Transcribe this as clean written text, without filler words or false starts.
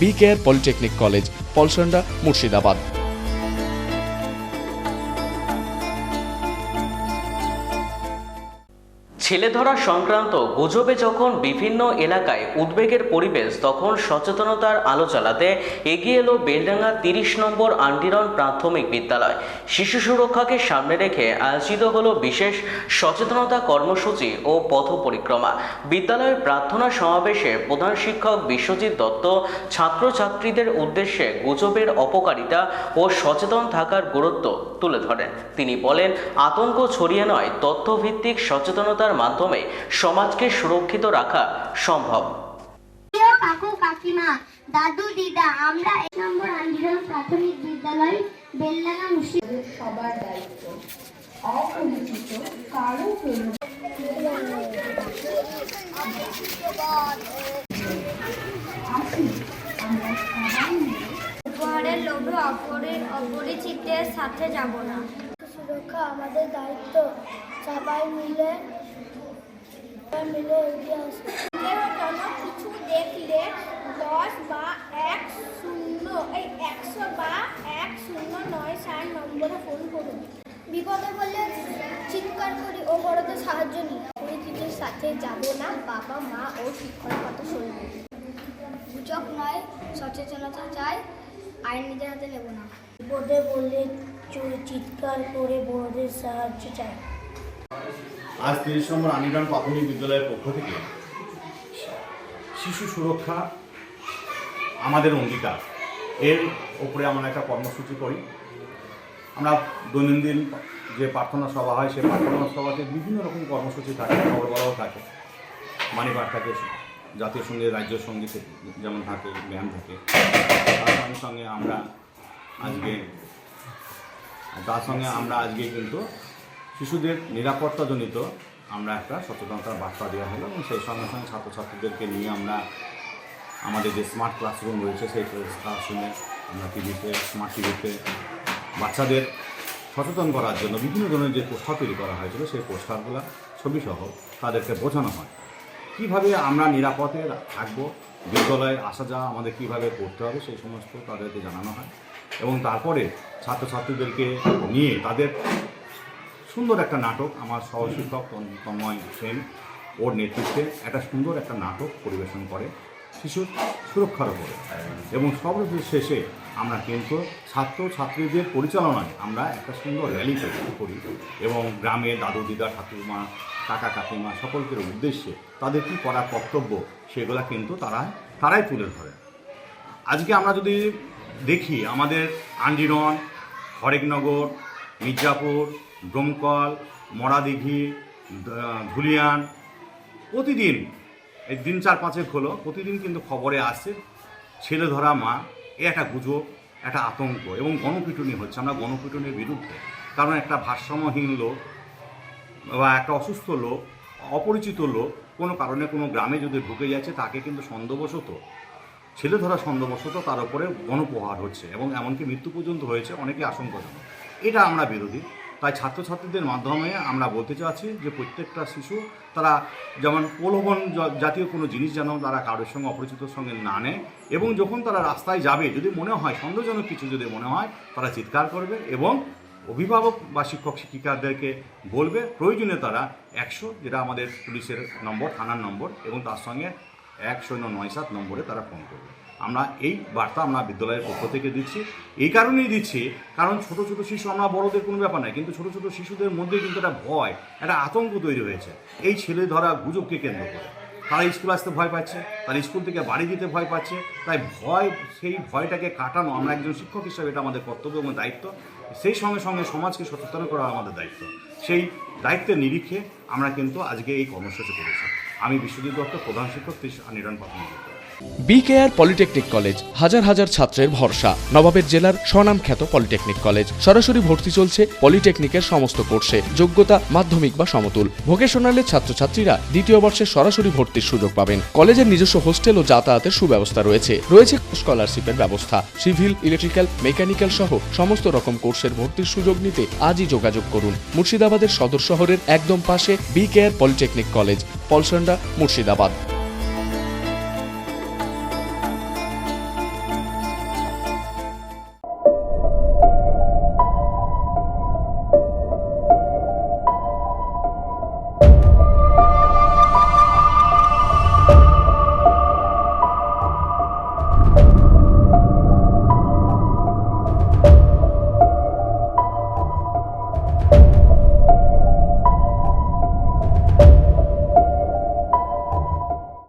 B care polytechnic college, Palsanda, Murshidabad. ছেলে ধরা সংক্রান্ত গুজবে যখন বিভিন্ন এলাকায় উদ্বেগের পরিবেশ, তখন সচেতনতার আলো জ্বালাতে এগিয়ে এলো বেলডাঙ্গা 30 নম্বর আন্টিরন প্রাথমিক বিদ্যালয়। শিশু সুরক্ষাকে সামনে রেখে আয়োজিত হলো বিশেষ সচেতনতা কর্মসূচি ও পথ পরিক্রমা। বিদ্যালয়ের প্রার্থনা সমাবেশে প্রধান শিক্ষক বিশ্বজিৎ দত্ত ছাত্রছাত্রীদের উদ্দেশ্যে গুজবের অপকারিতা ও সচেতন থাকার গুরুত্ব তুলে ধরেন। তিনি বলেন, আতঙ্ক ছড়িয়ে নয়, তথ্যভিত্তিক সচেতনতার মাধ্যমে সমাজকে সুরক্ষিত রাখা সম্ভব। কাকু কাকিমা, দাদু দিদা, আমরা 1 নম্বর আন্টিরন প্রাথমিক বিদ্যালয় বেলডাঙ্গা মুর্শিদাবাদ। সবার দায়িত্ব অপরিচিত কারো উপহারের লোভে অপরিচিতের সাথে যাব না। সুরক্ষা আমাদের দায়িত্ব, সবাই মিলে এগিয়ে আসবে। কিছু দেখলে 10 বা 100 বা 109 নম্বরে ফোন করুন। বিপদে বললে চিৎকার করি ও বড়দের সাহায্য নিই। পরিচিতের সাথে যাব না, বাবা মা ও শিক্ষকের কথা শুনব। গুজব নয়, সচেতনতা চাই, আইন নিজের হাতে নেব না। বিপদে বললে চিৎকার করে বড়দের সাহায্য চাই। আজ 30 নম্বর আন্টিরন প্রাথমিক বিদ্যালয়ের পক্ষ থেকে শিশু সুরক্ষা আমাদের অঙ্গীকার এর উপরে আমরা একটা কর্মসূচি করি। আমরা দৈনন্দিন যে প্রার্থনা সভা হয়, সেই প্রার্থনা সভাতে বিভিন্ন রকম কর্মসূচি থাকে, খবর বলাও থাকে, মানিপাঠ থাকে, জাতীয় সঙ্গীত, রাজ্য সঙ্গীত যেমন থাকে, ব্যায়াম থাকে। তার সঙ্গে আমরা আজকে কিন্তু শিশুদের নিরাপত্তাজনিত আমরা একটা সচেতনতার বার্তা দেওয়া হলো, এবং সেই সঙ্গে সঙ্গে ছাত্রছাত্রীদেরকে নিয়ে আমরা আমাদের যে স্মার্ট ক্লাসরুম রয়েছে, সেই ক্লাসরুমে আমরা টিভিতে, স্মার্ট টিভিতে বাচ্চাদের সচেতন করার জন্য বিভিন্ন ধরনের যে পোস্টার তৈরি করা হয়েছিল, সেই পোস্টারগুলো ছবিসহ তাদেরকে বোঝানো হয় কীভাবে আমরা নিরাপদে থাকবো, বিদ্যালয়ে আসা যাওয়া আমাদের কীভাবে করতে হবে, সেই সমস্ত তাদেরকে জানানো হয়। এবং তারপরে ছাত্রছাত্রীদেরকে নিয়ে তাদের সুন্দর একটা নাটক, আমার সহশিক্ষক তন্ময় সেন ওর নেতৃত্বে একটা সুন্দর একটা নাটক পরিবেশন করে শিশুর সুরক্ষার উপরে। এবং সর্বশেষে আমরা কিন্তু ছাত্রছাত্রীদের পরিচালনায় আমরা একটা সুন্দর র্যালি করি, এবং গ্রামে দাদু দিদা, ঠাকুমা, কাকা কাকিমা সকলকে উদ্দেশ্যে তাদের কী করা কর্তব্য সেগুলো কিন্তু তারাই তুলে ধরে। আজকে আমরা যদি দেখি, আমাদের আন্টিরন, হরেকনগর, মির্জাপুর, ডোমকল, মরাদিঘি, ধুলিয়ান, প্রতিদিন এই দিন 4-5 হলো, প্রতিদিন কিন্তু খবরে আসছে ছেলে ধরা মা। একটা গুজব, একটা আতঙ্ক এবং গণপিটুনি হচ্ছে। আমরা গণপিটুনির বিরুদ্ধে, কারণ একটা ভারসাম্যহীন লোক বা একটা অসুস্থ লোক, অপরিচিত লোক কোনো কারণে কোনো গ্রামে যদি ঢুকে যাচ্ছে, তাকে কিন্তু ছেলে ধরা সন্দেহবশত তার উপরে গণপ্রহার হচ্ছে, এবং এমনকি মৃত্যু পর্যন্ত হয়েছে, অনেকে আশঙ্কাজনক। এটা আমরা বিরোধী। তাই ছাত্রছাত্রীদের মাধ্যমে আমরা বলতে চাচ্ছি যে প্রত্যেকটা শিশু তারা যেমন প্রলোভন জাতীয় কোনো জিনিস যেন তারা কারোর সঙ্গে, অপরিচিতর সঙ্গে না নেয়, এবং যখন তারা রাস্তায় যাবে, যদি মনে হয় সন্দেহজনক কিছু যদি মনে হয়, তারা চিৎকার করবে এবং অভিভাবক বা শিক্ষক শিক্ষিকাদেরকে বলবে। প্রয়োজনে তারা 100, যেটা আমাদের পুলিশের নম্বর, থানার নম্বর, এবং তার সঙ্গে 109-7 নম্বরে তারা ফোন করবে। আমরা এই বার্তা আমরা বিদ্যালয়ের পক্ষ থেকে দিচ্ছি। এই কারণেই দিচ্ছি, কারণ ছোটো ছোটো শিশু, আমরা বড়দের কোনো ব্যাপার নয়, কিন্তু ছোটো ছোটো শিশুদের মধ্যে কিন্তু একটা ভয়, একটা আতঙ্ক তৈরি হয়েছে এই ছেলে ধরা গুজবকে কেন্দ্র করে। তারা স্কুল আসতে ভয় পাচ্ছে, তারা স্কুল থেকে বাড়ি দিতে ভয় পাচ্ছে। তাই সেই ভয়টাকে কাটানো আমরা একজন শিক্ষক হিসাবে এটা আমাদের কর্তব্য এবং দায়িত্ব। সেই সঙ্গে সঙ্গে সমাজকে সচেতন করা আমাদের দায়িত্ব। সেই দায়িত্বের নিরিখে আমরা কিন্তু আজকে এই কর্মসূচি করেছি। আমি বিশ্বজিৎ দত্ত, প্রধান শিক্ষক, 30 আন্টিরন প্রাথমিক বিদ্যালয়। বি কেয়ার পলিটেকনিক কলেজ, হাজার হাজার ছাত্রের ভরসা। নবাবের জেলার স্বনামখ্যাত পলিটেকনিক কলেজ। সরাসরি ভর্তি চলছে পলিটেকনিকের সমস্ত কোর্সে। যোগ্যতা মাধ্যমিক বা সমতুল। ভোকেশনালের ছাত্রছাত্রীরা 2য় বর্ষে সরাসরি ভর্তির সুযোগ পাবেন। কলেজের নিজস্ব হোস্টেল ও যাতায়াতের সুব্যবস্থা রয়েছে। স্কলারশিপের ব্যবস্থা। সিভিল, ইলেকট্রিক্যাল, মেকানিক্যাল সহ সমস্ত রকম কোর্সের ভর্তির সুযোগ নিতে আজই যোগাযোগ করুন। মুর্শিদাবাদের সদর শহরের একদম পাশে be care polytechnic college, Palsanda, Murshidabad.